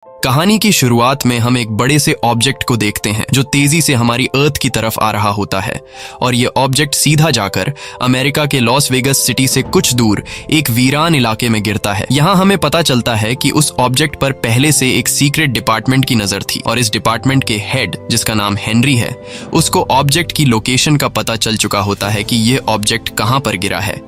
कहानी की शुरुआत में हम एक बड़े से ऑब्जेक्ट को देखते हैं जो तेजी से हमारी अर्थ की तरफ आ रहा होता है और ये ऑब्जेक्ट सीधा जाकर अमेरिका के लॉस वेगस सिटी से कुछ दूर एक वीरान इलाके में गिरता है। यहाँ हमें पता चलता है कि उस ऑब्जेक्ट पर पहले से एक सीक्रेट डिपार्टमेंट की नजर थी और इस डिपार्टमेंट के हेड, जिसका नाम हेनरी है, उसको ऑब्जेक्ट की लोकेशन का पता चल चुका होता है कि यह ऑब्जेक्ट कहाँ पर गिरा है।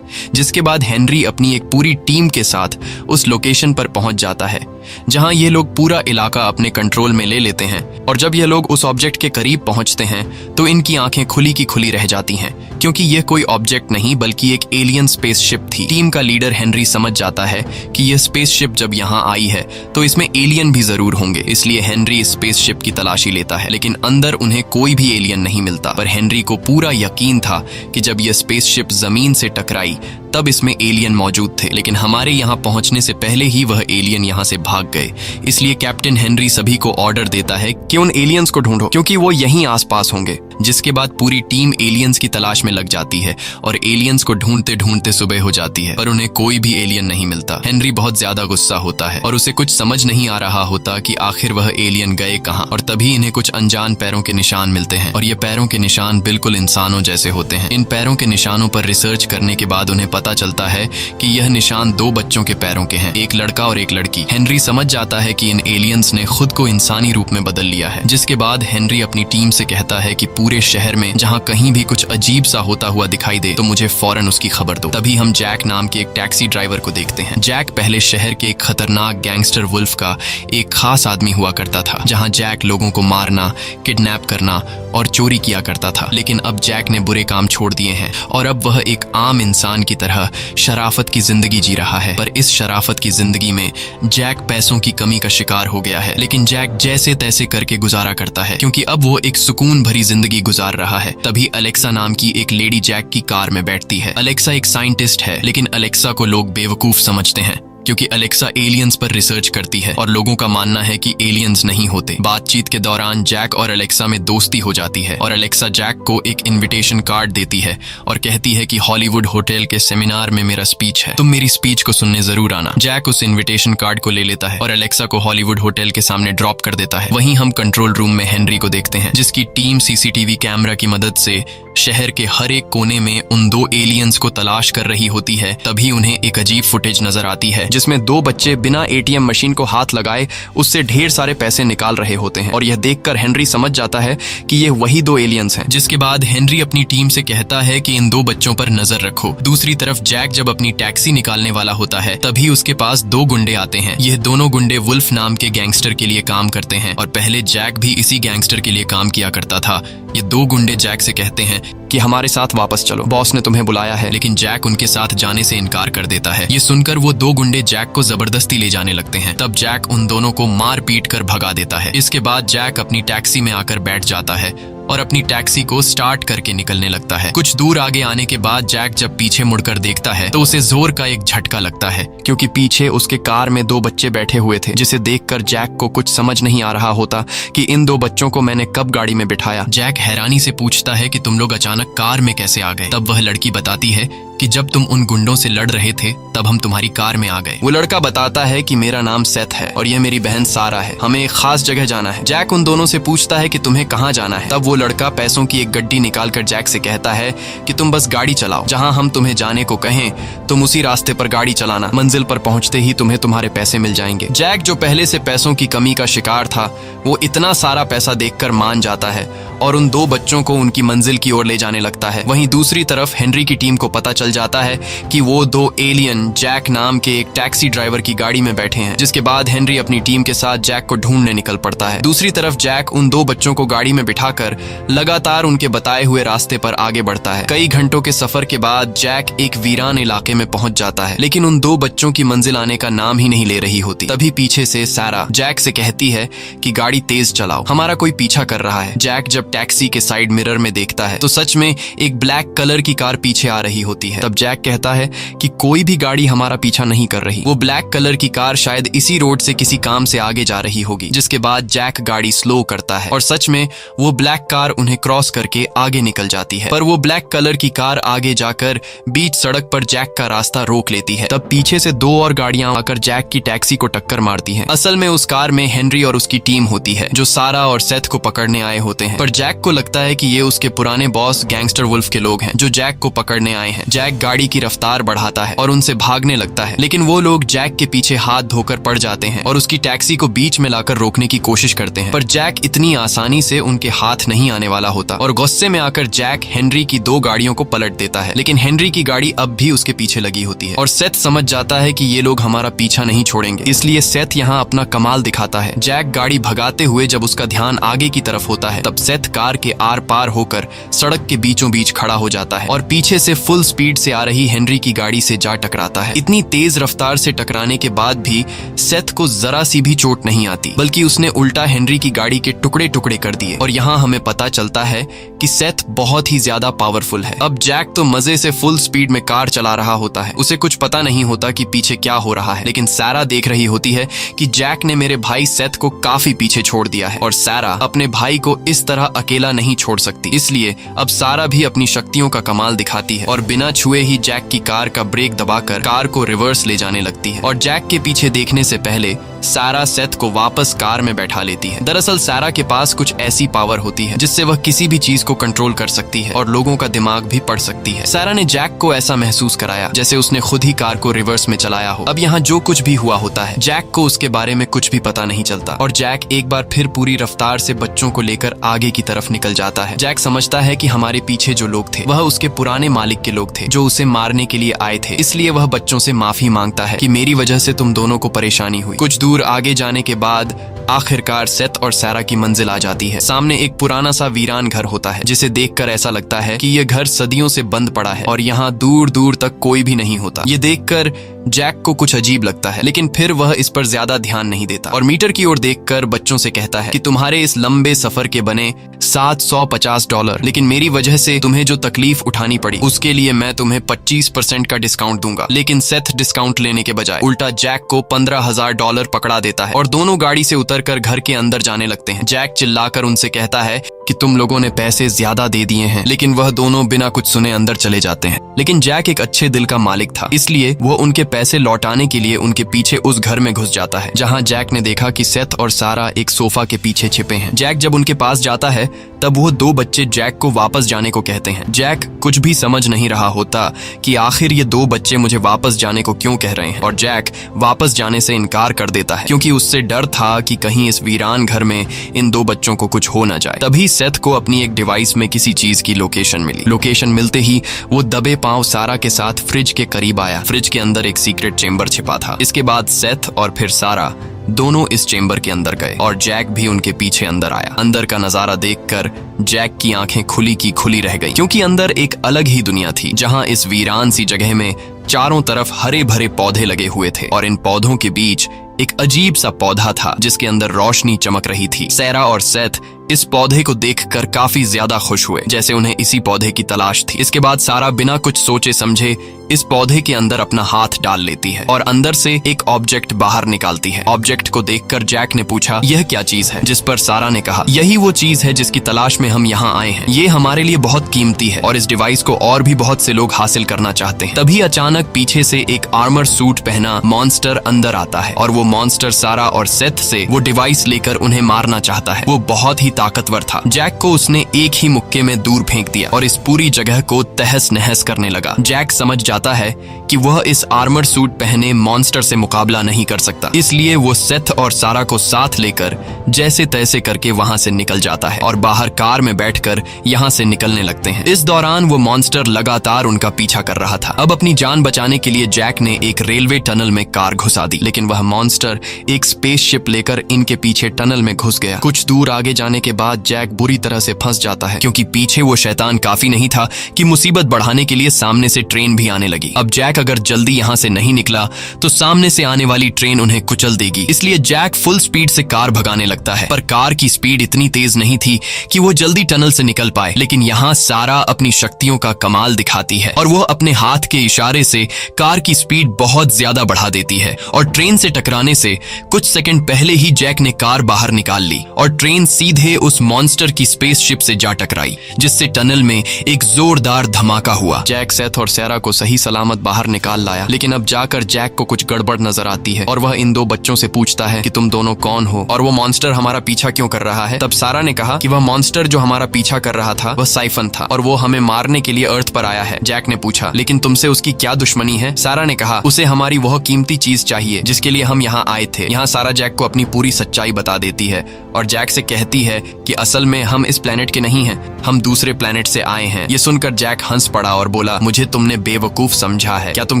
जिसके बाद हेनरी अपनी एक पूरी टीम के साथ उस लोकेशन पर पहुंच जाता है जहां ये लोग पूरा इलाका अपने कंट्रोल में ले लेते हैं। और जब ये लोग उस ऑब्जेक्ट के करीब पहुंचते हैं तो इनकी आंखें खुली की खुली रह जाती हैं क्योंकि यह कोई ऑब्जेक्ट नहीं बल्कि एक एलियन स्पेसशिप थी। टीम का लीडर हेनरी समझ जाता है कि यह स्पेसशिप जब यहाँ आई है तो इसमें एलियन भी जरूर होंगे, इसलिए हेनरी इस स्पेसशिप की तलाशी लेता है, लेकिन अंदर उन्हें कोई भी एलियन नहीं मिलता। पर हेनरी को पूरा यकीन था कि जब यह स्पेसशिप जमीन से टकराई तब इसमें एलियन मौजूद थे, लेकिन हमारे यहाँ पहुंचने से पहले ही वह एलियन यहाँ से भाग गए। इसलिए कैप्टन हेनरी सभी को ऑर्डर देता है कि उन एलियंस को ढूंढो क्योंकि वो यहीं आसपास होंगे। जिसके बाद पूरी टीम एलियंस की तलाश में लग जाती है और एलियंस को ढूंढते ढूंढते सुबह हो जाती है पर उन्हें कोई भी एलियन नहीं मिलता। हेनरी बहुत ज्यादा गुस्सा होता है और उसे कुछ समझ नहीं आ रहा होता कि आखिर वह एलियन गए कहाँ। और तभी इन्हें कुछ अनजान पैरों के निशान मिलते हैं और ये पैरों के निशान बिल्कुल इंसानों जैसे होते हैं। इन पैरों के निशानों पर रिसर्च करने के बाद उन्हें पता चलता है कि यह निशान दो बच्चों के पैरों के हैं, एक लड़का और एक लड़की। हेनरी समझ जाता है कि इन एलियंस ने खुद को इंसानी रूप में बदल लिया है। जिसके बाद हेनरी अपनी टीम से कहता है कि पूरे शहर में जहां कहीं भी कुछ अजीब सा होता हुआ दिखाई दे तो मुझे फौरन उसकी खबर दो। तभी हम जैक नाम के एक टैक्सी ड्राइवर को देखते हैं। जैक पहले शहर के एक खतरनाक गैंगस्टर वुल्फ का एक खास आदमी हुआ करता था जहां जैक लोगों को मारना, किडनैप करना और चोरी किया करता था। लेकिन अब जैक ने बुरे काम छोड़ दिए हैं और अब वह एक आम इंसान की तरह शराफत की जिंदगी जी रहा है। पर इस शराफत की जिंदगी में जैक पैसों की कमी का शिकार हो गया है, लेकिन जैक जैसे तैसे करके गुजारा करता है क्योंकि अब वो एक सुकून भरी जिंदगी गुजार रहा है। तभी अलेक्सा नाम की एक लेडी जैक की कार में बैठती है। अलेक्सा एक साइंटिस्ट है, लेकिन अलेक्सा को लोग बेवकूफ समझते हैं क्योंकि अलेक्सा एलियंस पर रिसर्च करती है और लोगों का मानना है कि एलियंस नहीं होते। बातचीत के दौरान जैक और अलेक्सा में दोस्ती हो जाती है और अलेक्सा जैक को एक इनविटेशन कार्ड देती है और कहती है कि हॉलीवुड होटल के सेमिनार में मेरा स्पीच है, तुम मेरी स्पीच को सुनने जरूर आना। जैक उस इनविटेशन कार्ड को ले लेता है और अलेक्सा को हॉलीवुड होटल के सामने ड्रॉप कर देता है। वहीं हम कंट्रोल रूम में हेनरी को देखते हैं जिसकी टीम सीसीटीवी कैमरा की मदद से शहर के हर एक कोने में उन दो एलियंस को तलाश कर रही होती है। तभी उन्हें एक अजीब फुटेज नजर आती है जिसमें दो बच्चे बिना एटीएम मशीन को हाथ लगाए उससे ढेर सारे पैसे निकाल रहे होते हैं और यह देखकर हेनरी समझ जाता है कि ये वही दो एलियंस हैं। जिसके बाद हेनरी अपनी टीम से कहता है कि इन दो बच्चों पर नजर रखो। दूसरी तरफ जैक जब अपनी टैक्सी निकालने वाला होता है तभी उसके पास दो गुंडे आते हैं। यह दोनों गुंडे वुल्फ नाम के गैंगस्टर के लिए काम करते हैं और पहले जैक भी इसी गैंगस्टर के लिए काम किया करता था। ये दो गुंडे जैक से कहते हैं कि हमारे साथ वापस चलो, बॉस ने तुम्हें बुलाया है, लेकिन जैक उनके साथ जाने से इनकार कर देता है। ये सुनकर वो दो गुंडे जैक को जबरदस्ती ले जाने लगते हैं। तब जैक उन दोनों को मार पीट कर भगा देता है। इसके बाद जैक अपनी टैक्सी में आकर बैठ जाता है और अपनी टैक्सी को स्टार्ट करके निकलने लगता है। कुछ दूर आगे आने के बाद जैक जब पीछे मुड़कर देखता है तो उसे जोर का एक झटका लगता है क्योंकि पीछे उसके कार में दो बच्चे बैठे हुए थे जिसे देखकर जैक को कुछ समझ नहीं आ रहा होता कि इन दो बच्चों को मैंने कब गाड़ी में बिठाया। जैक हैरानी से पूछता है कि तुम लोग अचानक कार में कैसे आ गए। तब वह लड़की बताती है कि जब तुम उन गुंडों से लड़ रहे थे तब हम तुम्हारी कार में आ गए। वो लड़का बताता है कि मेरा नाम सेथ है और यह मेरी बहन सारा है, हमें एक खास जगह जाना है। जैक उन दोनों से पूछता है कि तुम्हें कहाँ जाना है। तब वो लड़का पैसों की एक गड्डी निकालकर जैक से कहता है कि तुम बस गाड़ी चलाओ, जहाँ हम तुम्हें जाने को कहें तुम उसी रास्ते पर गाड़ी चलाना, मंजिल पर पहुंचते ही तुम्हें तुम्हारे पैसे मिल जाएंगे। जैक जो पहले से पैसों की कमी का शिकार था वो इतना सारा पैसा देखकर मान जाता है और उन दो बच्चों को उनकी मंजिल की ओर ले जाने लगता है। वहीं दूसरी तरफ हेनरी की टीम को पता चल जाता है कि वो दो एलियन जैक नाम के एक टैक्सी ड्राइवर की गाड़ी में बैठे हैं। जिसके बाद हेनरी अपनी टीम के साथ जैक को ढूंढने निकल पड़ता है। दूसरी तरफ जैक उन दो बच्चों को गाड़ी में बिठाकर लगातार उनके बताए हुए रास्ते पर आगे बढ़ता है। कई घंटों के सफर के बाद जैक एक वीरान इलाके में पहुंच जाता है, लेकिन उन दो बच्चों की मंजिल आने का नाम ही नहीं ले रही होती। तभी पीछे से सारा जैक से कहती है कि गाड़ी तेज चलाओ, हमारा कोई पीछा कर रहा है। जैक जब टैक्सी के साइड मिरर में देखता है तो सच में एक ब्लैक कलर की कार पीछे आ रही होती है। है। तब जैक कहता है कि कोई भी गाड़ी हमारा पीछा नहीं कर रही। वो ब्लैक कलर की कार शायद इसी रोड से किसी काम से आगे जा रही होगी। जिसके बाद जैक गाड़ी स्लो करता है और सच में वो ब्लैक कार उन्हें क्रॉस करके आगे निकल जाती है। पर वो ब्लैक कलर की कार आगे जाकर बीच सड़क पर जैक का रास्ता रोक लेती है। तब पीछे से दो और गाड़ियां आकर जैक की टैक्सी को टक्कर मारती हैं। असल में उस कार में हेनरी और उसकी टीम होती है जो सारा और सेथ को पकड़ने आए होते हैं। पर जैक को लगता है कि ये उसके पुराने बॉस गैंगस्टर वुल्फ के लोग हैं जो जैक को पकड़ने आए हैं। जैक गाड़ी की रफ्तार बढ़ाता है और उनसे भागने लगता है, लेकिन वो लोग जैक के पीछे हाथ धोकर पड़ जाते हैं और उसकी टैक्सी को बीच में लाकर रोकने की कोशिश करते हैं। पर जैक इतनी आसानी से उनके हाथ नहीं आने वाला होता और गुस्से में आकर जैक हेनरी की दो गाड़ियों को पलट देता है। लेकिन हेनरी की गाड़ी अब भी उसके पीछे लगी होती है और सेथ समझ जाता है कि ये लोग हमारा पीछा नहीं छोड़ेंगे, इसलिए सेथ यहाँ अपना कमाल दिखाता है। जैक गाड़ी भगाते हुए जब उसका ध्यान आगे की तरफ होता है तब सेथ कार के आर पार होकर सड़क के बीचों बीच खड़ा हो जाता है और पीछे से फुल स्पीड से आ रही हेनरी की गाड़ी से जा टकराता है। इतनी तेज रफ्तार से टकराने के बाद भी सेथ को जरा सी भी चोट नहीं आती, बल्कि उसने उल्टा हेनरी की गाड़ी के टुकड़े टुकड़े कर दिए। और यहाँ हमें पता चलता है कि सेथ बहुत ही ज्यादा पावरफुल है। अब जैक तो मजे से फुल स्पीड में कार चला रहा होता है, उसे कुछ पता नहीं होता कि पीछे क्या हो रहा है। लेकिन सारा देख रही होती है कि जैक ने मेरे भाई सेथ को काफी पीछे छोड़ दिया है और सारा अपने भाई को इस तरह अकेला नहीं छोड़ सकती। इसलिए अब सारा भी अपनी शक्तियों का कमाल दिखाती है और बिना छुए ही जैक की कार का ब्रेक दबाकर कार को रिवर्स ले जाने लगती है। और जैक के पीछे देखने से पहले सारा सेथ को वापस कार में बैठा लेती है। दरअसल सारा के पास कुछ ऐसी पावर होती है जिससे वह किसी भी चीज को कंट्रोल कर सकती है और लोगों का दिमाग भी पढ़ सकती है। सारा ने जैक को ऐसा महसूस कराया जैसे उसने खुद ही कार को रिवर्स में चलाया हो। अब यहाँ जो कुछ भी हुआ होता है जैक को उसके बारे में कुछ भी पता नहीं चलता और जैक एक बार फिर पूरी रफ्तार से बच्चों को लेकर आगे की तरफ निकल जाता है। जैक समझता है कि हमारे पीछे जो लोग थे वह उसके पुराने मालिक के लोग थे जो उसे मारने के लिए आए थे, इसलिए वह बच्चों से माफी मांगता है कि मेरी वजह से तुम दोनों को परेशानी हुई। कुछ दूर आगे जाने के बाद आखिरकार सेथ और सारा की मंजिल आ जाती है। सामने एक पुराना सा वीरान घर होता है जिसे देखकर ऐसा लगता है कि यह घर सदियों से बंद पड़ा है और यहाँ दूर दूर तक कोई भी नहीं होता। ये देखकर जैक को कुछ अजीब लगता है, लेकिन फिर वह इस पर ज्यादा ध्यान नहीं देता और मीटर की ओर देखकर बच्चों से कहता है कि तुम्हारे इस लंबे सफर के बने $750, लेकिन मेरी वजह से तुम्हें जो तकलीफ उठानी पड़ी उसके लिए मैं तुम्हें 25% का डिस्काउंट दूंगा। लेकिन सेथ डिस्काउंट लेने के बजाय उल्टा जैक को $15,000 पकड़ा देता है और दोनों गाड़ी से उतरकर घर के अंदर जाने लगते हैं। जैक चिल्लाकर उनसे कहता है कि तुम लोगों ने पैसे ज्यादा दे दिए हैं, लेकिन वह दोनों बिना कुछ सुने अंदर चले जाते हैं। लेकिन जैक एक अच्छे दिल का मालिक था, इसलिए वो उनके पैसे लौटाने के लिए उनके पीछे उस घर में घुस जाता है जहां जैक ने देखा कि सेथ और सारा एक सोफा के पीछे छिपे हैं। जैक जब उनके पास जाता है तब वो दो बच्चे जैक को वापस जाने को कहते हैं। जैक कुछ भी समझ नहीं रहा होता कि आखिर ये दो बच्चे मुझे वापस जाने को क्यों कह रहे हैं और जैक वापस जाने से इनकार कर देता है क्योंकि उससे डर था कि कहीं इस वीरान घर में इन दो बच्चों को कुछ हो ना जाए। तभी सेथ को अपनी एक डिवाइस में किसी चीज की लोकेशन मिली। लोकेशन मिलते ही वो दबे पांव सारा के साथ फ्रिज के करीब आया। फ्रिज के अंदर एक सीक्रेट चेंबर छिपा था। इसके बाद सेथ और फिर सारा दोनों इस चेंबर के अंदर गए और जैक भी उनके पीछे अंदर आया। अंदर का नजारा देखकर जैक की आंखें खुली की खुली रह गई क्योंकि अंदर एक अलग ही दुनिया थी जहां इस वीरान सी जगह में चारों तरफ हरे भरे पौधे लगे हुए थे और इन पौधों के बीच एक अजीब सा पौधा था जिसके अंदर रोशनी चमक रही थी। सारा और सेथ इस पौधे को देखकर काफी ज्यादा खुश हुए जैसे उन्हें इसी पौधे की तलाश थी। इसके बाद सारा बिना कुछ सोचे समझे इस पौधे के अंदर अपना हाथ डाल लेती है और अंदर से एक ऑब्जेक्ट बाहर निकालती है। ऑब्जेक्ट को देखकर जैक ने पूछा यह क्या चीज है, जिस पर सारा ने कहा यही वो चीज है जिसकी तलाश में हम यहाँ आए हैं। ये हमारे लिए बहुत कीमती है और इस डिवाइस को और भी बहुत से लोग हासिल करना चाहते हैं। तभी अचानक पीछे से एक आर्मर सूट पहना मॉन्स्टर अंदर आता है और वो मॉन्स्टर सारा और सेथ से वो डिवाइस लेकर उन्हें मारना चाहता है। वो बहुत ही ताकतवर था। जैक को उसने एक ही मुक्के में दूर फेंक दिया और इस पूरी जगह को तहस नहस करने लगा। जैक समझ जाता है कि वह इस आर्मर सूट पहने मॉन्स्टर से मुकाबला नहीं कर सकता, इसलिए वो सेथ और सारा को साथ लेकर जैसे तैसे करके वहां से निकल जाता है और बाहर कार में बैठकर यहां से निकलने लगते हैं। इस दौरान वो मॉन्स्टर लगातार उनका पीछा कर रहा था। अब अपनी जान बचाने के लिए जैक ने एक रेलवे टनल में कार घुसा दी, लेकिन वह मॉन्स्टर एक स्पेसशिप लेकर इनके पीछे टनल में घुस गया। कुछ दूर आगे जाने के बाद जैक बुरी तरह से फंस जाता है, क्योंकि पीछे वो शैतान काफी नहीं था कि मुसीबत बढ़ाने के लिए सामने से ट्रेन भी आने लगी। अब जैक अगर जल्दी यहाँ से नहीं निकला तो सामने से आने वाली ट्रेन उन्हें कुचल देगी। इसलिए जैक फुल स्पीड से कार भगाने लगता है, पर कार की स्पीड इतनी तेज नहीं थी कि वो जल्दी टनल से निकल पाए। लेकिन यहाँ सारा अपनी शक्तियों का कमाल दिखाती है और वो अपने हाथ के इशारे से कार की स्पीड बहुत ज्यादा बढ़ा देती है और ट्रेन से टकराने से कुछ सेकंड पहले ही जैक ने कार बाहर निकाल ली और ट्रेन सीधे उस मॉन्स्टर की स्पेसशिप से जा टकराई, जिससे टनल में एक जोरदार धमाका हुआ। जैक सेथ और सैरा को सही सलामत बाहर निकाल लाया, लेकिन अब जाकर जैक को कुछ गड़बड़ नजर आती है और वह इन दो बच्चों से पूछता है कि तुम दोनों कौन हो और वो मॉन्स्टर हमारा पीछा क्यों कर रहा है। तब सारा ने कहा कि वह मॉन्स्टर जो हमारा पीछा कर रहा था वह साइफन था और वो हमें मारने के लिए अर्थ पर आया है। जैक ने पूछा, लेकिन तुमसे उसकी क्या दुश्मनी है? सारा ने कहा, उसे हमारी वह कीमती चीज चाहिए जिसके लिए हम यहाँ आए थे। यहाँ सारा जैक को अपनी पूरी सच्चाई बता देती है और जैक से कहती है कि असल में हम इस प्लेनेट के नहीं हैं, हम दूसरे प्लेनेट से आए हैं। ये सुनकर जैक हंस पड़ा और बोला, मुझे तुमने बेवकूफ समझा है। क्या तुम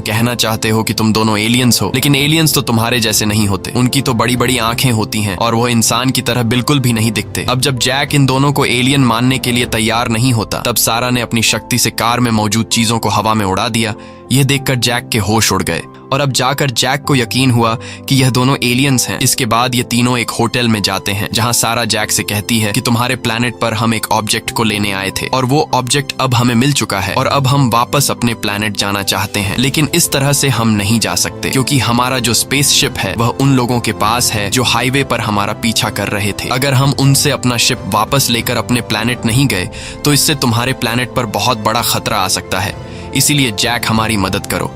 कहना चाहते हो कि तुम दोनों एलियंस हो? लेकिन एलियंस तो तुम्हारे जैसे नहीं होते, उनकी तो बड़ी बड़ी आंखें होती हैं और वो इंसान की तरह बिल्कुल भी नहीं दिखते। अब जब जैक इन दोनों को एलियन मानने के लिए तैयार नहीं होता, तब सारा ने अपनी शक्ति से कार में मौजूद चीजों को हवा में उड़ा दिया। यह देखकर जैक के होश उड़ गए और अब जाकर जैक को यकीन हुआ कि यह दोनों एलियंस हैं। इसके बाद ये तीनों एक होटल में जाते हैं, जहां सारा जैक से कहती है कि तुम्हारे प्लेनेट पर हम एक ऑब्जेक्ट को लेने आए थे और वो ऑब्जेक्ट अब हमें मिल चुका है और अब हम वापस अपने प्लेनेट जाना चाहते हैं, लेकिन इस तरह से हम नहीं जा सकते क्योंकि हमारा जो स्पेसशिप है वह उन लोगों के पास है जो हाईवे पर हमारा पीछा कर रहे थे। अगर हम उनसे अपना शिप वापस लेकर अपने प्लेनेट नहीं गए तो इससे तुम्हारे प्लेनेट पर बहुत बड़ा खतरा आ सकता है। इसीलिए जैक हमारी मदद करो,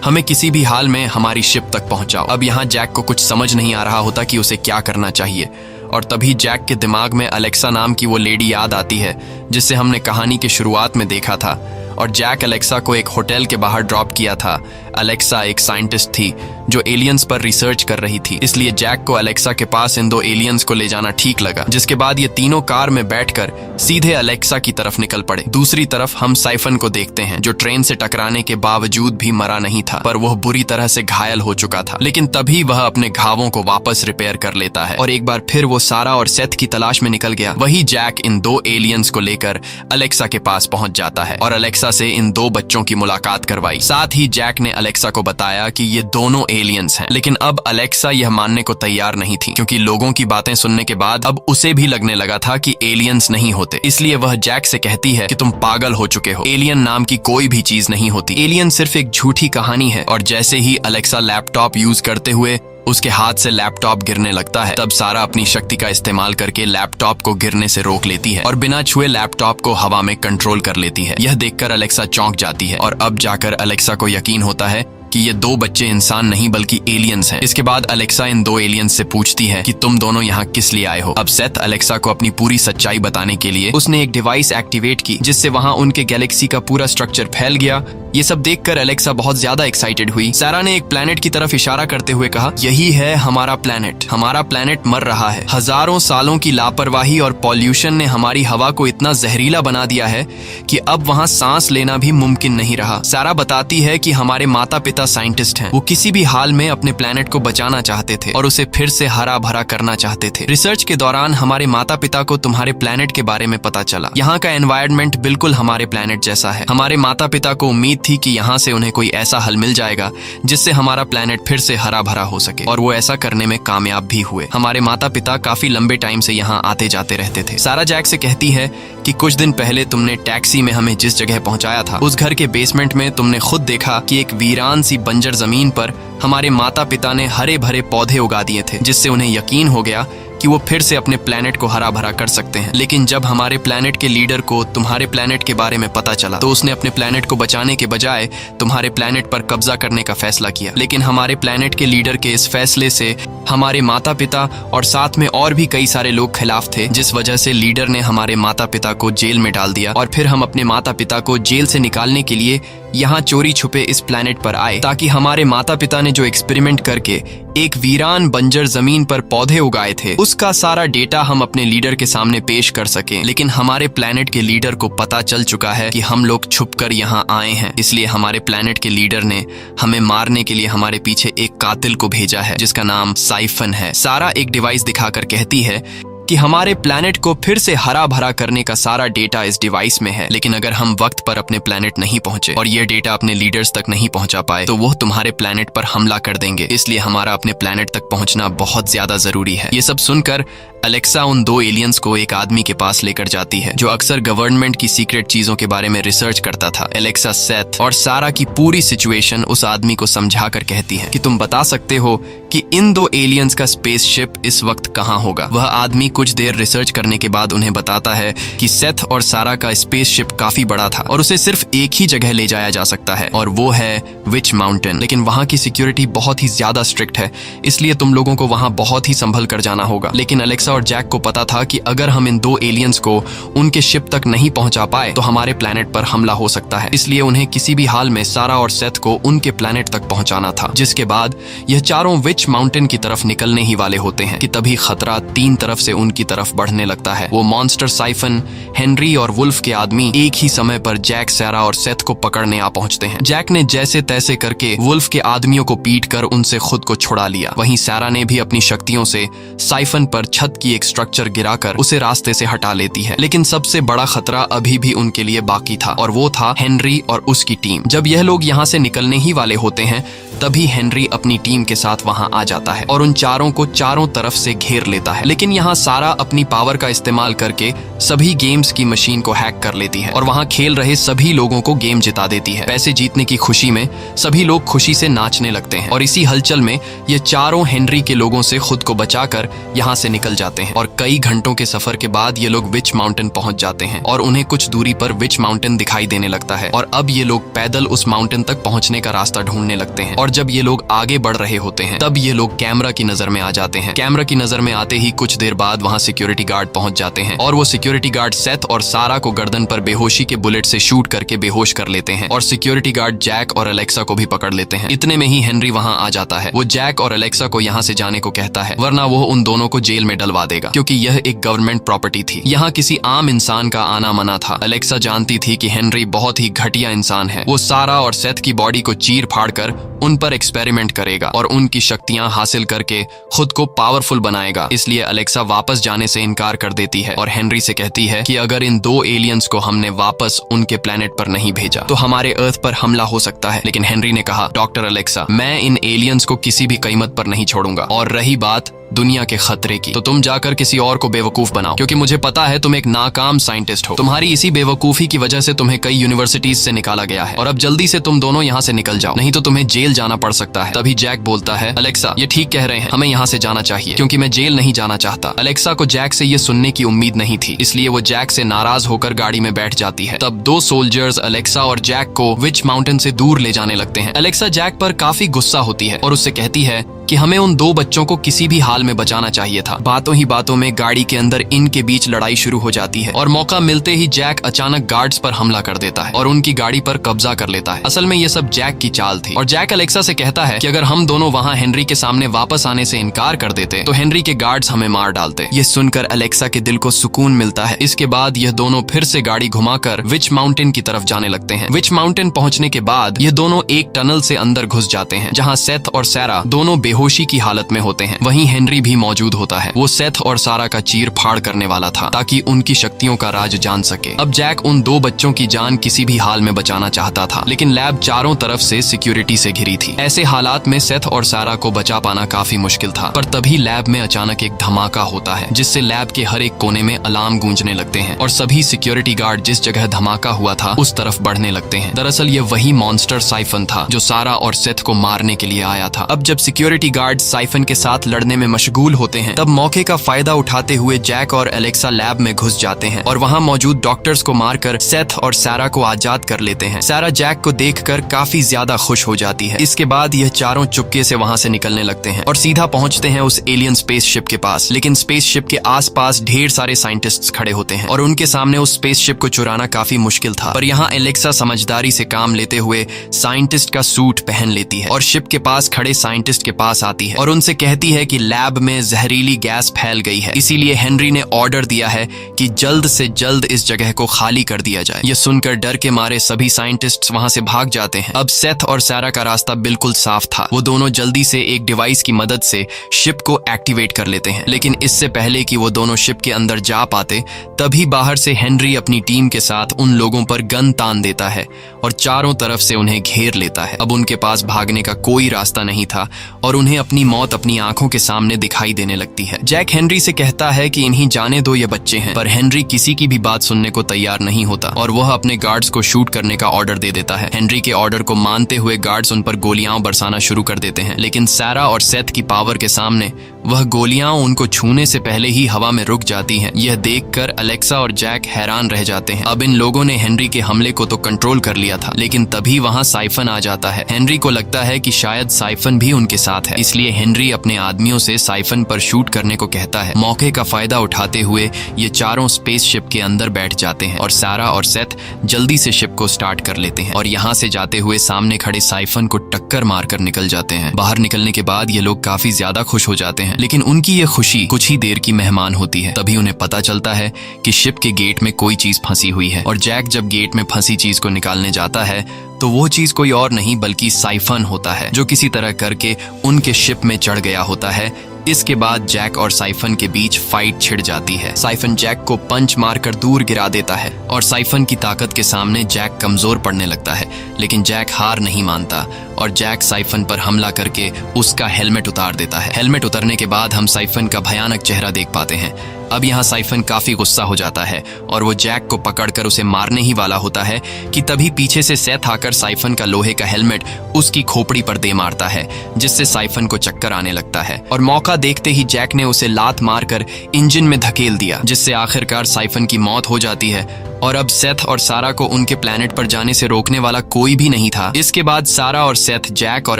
हमें किसी भी हाल में हमारी शिप तक पहुंचाओ। अब यहाँ जैक को कुछ समझ नहीं आ रहा होता कि उसे क्या करना चाहिए और तभी जैक के दिमाग में अलेक्सा नाम की वो लेडी याद आती है जिससे हमने कहानी की शुरुआत में देखा था और जैक अलेक्सा को एक होटल के बाहर ड्रॉप किया था। अलेक्सा एक साइंटिस्ट थी जो एलियंस पर रिसर्च कर रही थी, इसलिए जैक को अलेक्सा के पास इन दो एलियंस को ले जाना ठीक लगा, जिसके बाद ये तीनों कार में बैठकर सीधे अलेक्सा की तरफ निकल पड़े। दूसरी तरफ हम साइफन को देखते हैं जो ट्रेन से टकराने के बावजूद भी मरा नहीं था, पर वह बुरी तरह से घायल हो चुका था। लेकिन तभी वह अपने घावों को वापस रिपेयर कर लेता है और एक बार फिर वो सारा और सेथ की तलाश में निकल गया। वही जैक इन दो एलियंस को लेकर अलेक्सा के पास पहुंच जाता है और अलेक्सा से इन दो बच्चों की मुलाकात करवाई। साथ ही जैक ने अलेक्सा को बताया कि ये दोनों एलियंस हैं। लेकिन अब अलेक्सा यह मानने को तैयार नहीं थी, क्योंकि लोगों की बातें सुनने के बाद अब उसे भी लगने लगा था कि एलियंस नहीं होते। इसलिए वह जैक से कहती है कि तुम पागल हो चुके हो, एलियन नाम की कोई भी चीज नहीं होती, एलियन सिर्फ एक झूठी कहानी है। और जैसे ही अलेक्सा लैपटॉप यूज करते हुए उसके हाथ से लैपटॉप गिरने लगता है, तब सारा अपनी शक्ति का इस्तेमाल करके लैपटॉप को गिरने से रोक लेती है और बिना छुए लैपटॉप को हवा में कंट्रोल कर लेती है। यह देखकर अलेक्सा चौंक जाती है और अब जाकर अलेक्सा को यकीन होता है कि ये दो बच्चे इंसान नहीं बल्कि एलियंस हैं। इसके बाद अलेक्सा इन दो एलियंस से पूछती है कि तुम दोनों यहाँ किस लिए आए हो। अब सेथ अलेक्सा को अपनी पूरी सच्चाई बताने के लिए उसने एक डिवाइस एक्टिवेट की, जिससे वहाँ उनके गैलेक्सी का पूरा स्ट्रक्चर फैल गया। ये सब देखकर अलेक्सा बहुत ज्यादा एक्साइटेड हुई। सारा ने एक प्लेनेट की तरफ इशारा करते हुए कहा, यही है हमारा प्लेनेट, हमारा प्लेनेट मर रहा है। हजारों सालों की लापरवाही और पॉल्यूशन ने हमारी हवा को इतना जहरीला बना दिया है कि अब वहाँ सांस लेना भी मुमकिन नहीं रहा। सारा बताती है कि हमारे माता पिता साइंटिस्ट हैं, वो किसी भी हाल में अपने प्लेनेट को बचाना चाहते थे और उसे फिर से हरा भरा करना चाहते थे। रिसर्च के दौरान हमारे माता पिता को तुम्हारे प्लेनेट के बारे में पता चला। यहाँ का एनवायरनमेंट बिल्कुल हमारे प्लेनेट जैसा है। हमारे माता पिता को उम्मीद थी कि यहाँ से उन्हें कोई ऐसा हल मिल जाएगा जिससे हमारा प्लेनेट फिर से हरा भरा हो सके, और वो ऐसा करने में कामयाब भी हुए। हमारे माता पिता काफी लंबे टाइम से यहाँ आते जाते रहते थे। सारा जैक से कहती है कि कुछ दिन पहले तुमने टैक्सी में हमें जिस जगह पहुंचाया था, उस घर के बेसमेंट में तुमने खुद देखा कि एक वीरान सी बंजर जमीन पर हमारे माता पिता ने हरे भरे पौधे उगा दिए थे, जिससे उन्हें यकीन हो गया कि वो फिर से अपने प्लेनेट को हरा भरा कर सकते हैं। लेकिन जब हमारे प्लेनेट के लीडर को तुम्हारे प्लेनेट के बारे में पता चला, तो उसने अपने प्लेनेट को बचाने के बजाय तुम्हारे प्लेनेट पर कब्जा करने का फैसला किया। लेकिन हमारे प्लेनेट के लीडर के इस फैसले से हमारे माता पिता और साथ में और भी कई सारे लोग खिलाफ थे, जिस वजह से लीडर ने हमारे माता पिता को जेल में डाल दिया। और फिर हम अपने माता पिता को जेल से निकालने के लिए यहाँ चोरी छुपे इस प्लेनेट पर आए, ताकि हमारे माता पिता ने जो एक्सपेरिमेंट करके एक वीरान बंजर जमीन पर पौधे उगाए थे, उसका सारा डेटा हम अपने लीडर के सामने पेश कर सकें। लेकिन हमारे प्लेनेट के लीडर को पता चल चुका है कि हम लोग छुपकर यहाँ आए हैं, इसलिए हमारे प्लेनेट के लीडर ने हमें मारने के लिए हमारे पीछे एक कातिल को भेजा है जिसका नाम साइफन है। सारा एक डिवाइस दिखाकर कहती है कि हमारे प्लैनेट को फिर से हरा भरा करने का सारा डेटा इस डिवाइस में है, लेकिन अगर हम वक्त पर अपने प्लैनेट नहीं पहुंचे और ये डेटा अपने लीडर्स तक नहीं पहुंचा पाए तो वो तुम्हारे प्लैनेट पर हमला कर देंगे। इसलिए हमारा अपने प्लैनेट तक पहुंचना बहुत ज्यादा जरूरी है। ये सब सुनकर अलेक्सा उन 2 एलियंस को एक आदमी के पास लेकर जाती है जो अक्सर गवर्नमेंट की सीक्रेट चीजों के बारे में रिसर्च करता था। अलेक्सा सेथ और सारा की पूरी सिचुएशन उस आदमी को समझा कर कहती है कि तुम बता सकते हो कि इन 2 एलियंस का स्पेसशिप इस वक्त कहाँ होगा। वह आदमी कुछ देर रिसर्च करने के बाद उन्हें बताता है कि सेथ और सारा का स्पेसशिप काफी बड़ा था और उसे सिर्फ एक ही जगह ले जाया जा सकता है और वो है विच माउंटेन। लेकिन वहां की सिक्योरिटी बहुत ही ज्यादा स्ट्रिक्ट है, इसलिए तुम लोगों को वहां बहुत ही संभल कर जाना होगा। लेकिन अलेक्सा और जैक को पता था कि अगर हम इन 2 एलियंस को उनके शिप तक नहीं पहुंचा पाए तो हमारे प्लैनेट पर हमला हो सकता है। इसलिए उन्हें किसी भी हाल में सारा और सेथ को उनके प्लैनेट तक पहुंचाना था। जिसके बाद यह चारों विच माउंटेन की तरफ निकलने ही वाले होते हैं कि तभी खतरा 3 तरफ से उनकी तरफ बढ़ने लगता है। वो मॉन्स्टर साइफन, हेनरी और वुल्फ के आदमी एक ही समय पर जैक, सारा और सेथ को पकड़ने आ पहुंचते हैं। जैक ने जैसे तैसे करके वुल्फ के आदमियों को पीट कर उनसे खुद को छुड़ा लिया। वहीं सारा ने भी अपनी शक्तियों से साइफन पर छत की एक स्ट्रक्चर गिराकर उसे रास्ते से हटा लेती है। लेकिन सबसे बड़ा खतरा अभी भी उनके लिए बाकी था और वो था हेनरी और उसकी टीम। जब यह लोग यहाँ से निकलने ही वाले होते हैं तभी हेनरी अपनी टीम के साथ वहां आ जाता है और उन चारों को चारों तरफ से घेर लेता है। लेकिन यहाँ सारा अपनी पावर का इस्तेमाल करके सभी गेम्स की मशीन को हैक कर लेती है और वहां खेल रहे सभी लोगों को गेम जिता देती है। पैसे जीतने की खुशी में सभी लोग खुशी से नाचने लगते हैं और इसी हलचल में ये चारों हेनरी के लोगों से खुद को बचाकर यहाँ से निकल जाते हैं। और कई घंटों के सफर के बाद ये लोग विच माउंटेन पहुंच जाते हैं और उन्हें कुछ दूरी पर विच माउंटेन दिखाई देने लगता है और अब ये लोग पैदल उस माउंटेन तक पहुंचने का रास्ता ढूंढने लगते हैं। और जब ये लोग आगे बढ़ रहे होते हैं तब ये लोग कैमरा की नजर में आ जाते हैं। कैमरा की नजर में आते ही कुछ देर बाद वहां सिक्योरिटी गार्ड पहुंच जाते हैं और वो सिक्योरिटी गार्ड सेथ और सारा को गर्दन पर बेहोशी के बुलेट से शूट करके बेहोश कर लेते हैं और सिक्योरिटी गार्ड जैक और अलेक्सा को भी पकड़ लेते हैं। इतने में ही हेनरी वहां आ जाता है। वो जैक और अलेक्सा को यहाँ से जाने को कहता है वरना वो उन दोनों को जेल में डलवा देगा क्योंकि यह एक गवर्नमेंट प्रॉपर्टी थी। यहाँ किसी आम इंसान का आना मना था। अलेक्सा जानती थी कि हेनरी बहुत ही घटिया इंसान है। वो सारा और सेथ की बॉडी को चीर फाड़ कर उन पर एक्सपेरिमेंट करेगा और उनकी शक्तियां हासिल करके खुद को पावरफुल बनाएगा। इसलिए अलेक्सा वापस जाने से इनकार कर देती है और हेनरी से कहती है कि अगर इन 2 एलियंस को हमने वापस उनके प्लेनेट पर नहीं भेजा तो हमारे अर्थ पर हमला हो सकता है। लेकिन हेनरी ने कहा डॉक्टर अलेक्सा, मैं इन एलियंस को किसी भी कीमत पर नहीं छोड़ूंगा और रही बात दुनिया के खतरे की तो तुम जाकर किसी और को बेवकूफ बनाओ क्योंकि मुझे पता है तुम एक नाकाम साइंटिस्ट हो। तुम्हारी इसी बेवकूफी की वजह से तुम्हें कई यूनिवर्सिटीज से निकाला गया है और अब जल्दी से तुम दोनों यहाँ से निकल जाओ नहीं तो तुम्हें जेल जाना पड़ सकता है। तभी जैक बोलता है अलेक्सा ये ठीक कह रहे हैं, हमें यहाँ से जाना चाहिए क्योंकि मैं जेल नहीं जाना चाहता। अलेक्सा को जैक से ये सुनने की उम्मीद नहीं थी, इसलिए वो जैक से नाराज होकर गाड़ी में बैठ जाती है। तब 2 सोल्जर्स अलेक्सा और जैक को विच माउंटेन से दूर ले जाने लगते हैं। अलेक्सा जैक पर काफी गुस्सा होती है और उससे कहती है कि हमें उन 2 बच्चों को किसी भी हाल में बचाना चाहिए था। बातों ही बातों में गाड़ी के अंदर इनके बीच लड़ाई शुरू हो जाती है और मौका मिलते ही जैक अचानक गार्ड्स पर हमला कर देता है और उनकी गाड़ी पर कब्जा कर लेता है। असल में ये सब जैक की चाल थी और जैक अलेक्सा से कहता है कि अगर हम दोनों वहां हेनरी के सामने वापस आने से इनकार कर देते तो हेनरी के गार्ड्स हमें मार डालते। ये सुनकर अलेक्सा के दिल को सुकून मिलता है। इसके बाद यह दोनों फिर से गाड़ी घुमाकर विच माउंटेन की तरफ जाने लगते हैं। विच माउंटेन पहुंचने के बाद ये दोनों एक टनल से अंदर घुस जाते हैं जहाँ सेथ और सारा दोनों बेहोशी की हालत में होते हैं। वहीं हेनरी भी मौजूद होता है। वो सेथ और सारा का चीर फाड़ करने वाला था ताकि उनकी शक्तियों का राज जान सके। अब जैक उन 2 बच्चों की जान किसी भी हाल में बचाना चाहता था लेकिन लैब चारों तरफ से सिक्योरिटी से घिरी थी। ऐसे हालात में सेथ और सारा को बचा पाना काफी मुश्किल था। पर तभी लैब में अचानक एक धमाका होता है जिससे लैब के हर एक कोने में अलार्म गूंजने लगते हैं और सभी सिक्योरिटी गार्ड जिस जगह धमाका हुआ था उस तरफ बढ़ने लगते हैं। दरअसल ये वही मॉन्स्टर साइफन था जो सारा और सेथ को मारने के लिए आया था। अब जब सिक्योरिटी गार्ड साइफन के साथ लड़ने में मशगूल होते हैं तब मौके का फायदा उठाते हुए जैक और अलेक्सा लैब में घुस जाते हैं और वहां मौजूद डॉक्टर्स को मारकर सेथ और सारा को आजाद कर लेते हैं। सारा जैक को देखकर काफी ज्यादा खुश हो जाती है। इसके बाद यह चारों चुपके से वहां से निकलने लगते हैं और सीधा पहुंचते हैं उस एलियन स्पेसशिप के पास। लेकिन स्पेसशिप के आसपास ढेर सारे साइंटिस्ट्स खड़े होते हैं और उनके सामने उस स्पेसशिप को चुराना काफी मुश्किल था। पर यहाँ अलेक्सा समझदारी से काम लेते हुए साइंटिस्ट का सूट पहन लेती है और शिप के पास खड़े साइंटिस्ट के पास आती है और उनसे कहती है कि लैब लैब में जहरीली गैस फैल गई है, इसीलिए हेनरी ने ऑर्डर दिया है कि जल्द से जल्द इस जगह को खाली कर दिया जाए। यह सुनकर डर के मारे सभी साइंटिस्ट्स वहां से भाग जाते हैं। अब सेथ और सारा का रास्ता बिल्कुल साफ था। वो दोनों जल्दी से एक डिवाइस की मदद से शिप को एक्टिवेट कर लेते हैं, लेकिन इससे पहले कि वो दोनों शिप के अंदर जा पाते, तभी बाहर से हेनरी अपनी टीम के साथ उन लोगों पर गन तान देता है और चारों तरफ से उन्हें घेर लेता है। अब उनके पास भागने का कोई रास्ता नहीं था और उन्हें अपनी मौत अपनी आंखों के सामने दिखाई देने लगती है। जैक हेनरी से कहता है कि इन्हीं जाने दो, ये बच्चे हैं, पर हेनरी किसी की भी बात सुनने को तैयार नहीं होता और वह अपने गार्ड्स को शूट करने का ऑर्डर दे देता है। हेनरी के ऑर्डर को मानते हुए गार्ड्स उन पर गोलियां बरसाना शुरू कर देते हैं, लेकिन सारा और सेथ की पावर के सामने वह गोलियां उनको छूने से पहले ही हवा में रुक जाती हैं। यह देखकर अलेक्सा और जैक हैरान रह जाते हैं। अब इन लोगों ने हेनरी के हमले को तो कंट्रोल कर लिया था, लेकिन तभी वहां साइफन आ जाता है। हेनरी को लगता है कि शायद साइफन भी उनके साथ है, इसलिए हेनरी अपने आदमियों से साइफन पर शूट करने को कहता है। मौके का फायदा उठाते हुए ये चारों स्पेसशिप के अंदर बैठ जाते हैं और सारा और सेथ जल्दी से शिप को स्टार्ट कर लेते हैं और यहाँ से जाते हुए सामने खड़े साइफन को टक्कर मारकर निकल जाते हैं। बाहर निकलने के बाद ये लोग काफी ज्यादा खुश हो जाते हैं, लेकिन उनकी ये खुशी कुछ ही देर की मेहमान होती है। तभी उन्हें पता चलता है कि शिप के गेट में कोई चीज फंसी हुई है और जैक जब गेट में फंसी चीज को निकालने जाता है तो वो चीज कोई और नहीं बल्कि साइफन होता है, जो किसी तरह करके उनके शिप में चढ़ गया होता है। इसके बाद जैक और साइफन के बीच फाइट छिड़ जाती है। साइफन जैक को पंच मारकर दूर गिरा देता है और साइफन की ताकत के सामने जैक कमजोर पड़ने लगता है, लेकिन जैक हार नहीं मानता और जैक साइफन पर हमला करके उसका हेलमेट उतार देता है। हेलमेट उतरने के बाद हम साइफन का भयानक चेहरा देख पाते हैं। अब यहाँ साइफन काफी गुस्सा हो जाता है और वो जैक को पकड़कर उसे मारने ही वाला होता है कि तभी पीछे से सेथ आकर साइफन का लोहे का हेलमेट उसकी खोपड़ी पर दे मारता है, जिससे साइफन को चक्कर आने लगता है और मौका देखते ही जैक ने उसे लात मारकर इंजन में धकेल दिया, जिससे आखिरकार साइफन की मौत हो जाती है। और अब सेथ और सारा को उनके प्लेनेट पर जाने से रोकने वाला कोई भी नहीं था। इसके बाद सारा और सेथ जैक और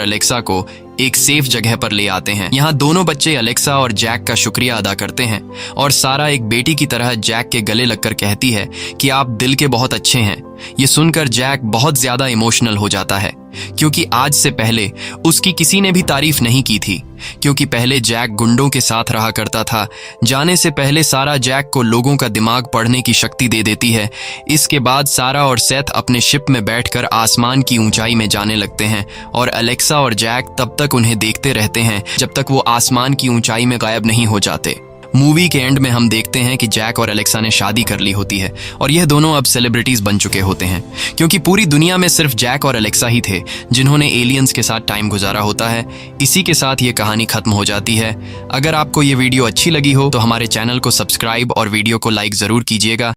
अलेक्सा को एक सेफ जगह पर ले आते हैं। यहाँ दोनों बच्चे अलेक्सा और जैक का शुक्रिया अदा करते हैं और सारा एक बेटी की तरह जैक के गले लगकर कहती है कि आप दिल के बहुत अच्छे हैं। ये सुनकर जैक बहुत ज्यादा इमोशनल हो जाता है, क्योंकि आज से पहले उसकी किसी ने भी तारीफ नहीं की थी, क्योंकि पहले जैक गुंडों के साथ रहा करता था। जाने से पहले सारा जैक को लोगों का दिमाग पढ़ने की शक्ति दे देती है। इसके बाद सारा और सेथ अपने शिप में बैठकर आसमान की ऊंचाई में जाने लगते हैं और अलेक्सा और जैक तब तक उन्हें देखते रहते हैं जब तक वो आसमान की ऊंचाई में गायब नहीं हो जाते। मूवी के एंड में हम देखते हैं कि जैक और अलेक्सा ने शादी कर ली होती है और यह दोनों अब सेलिब्रिटीज बन चुके होते हैं, क्योंकि पूरी दुनिया में सिर्फ जैक और अलेक्सा ही थे जिन्होंने एलियंस के साथ टाइम गुजारा होता है। इसी के साथ ये कहानी खत्म हो जाती है। अगर आपको ये वीडियो अच्छी लगी हो तो हमारे चैनल को सब्सक्राइब और वीडियो को लाइक जरूर कीजिएगा।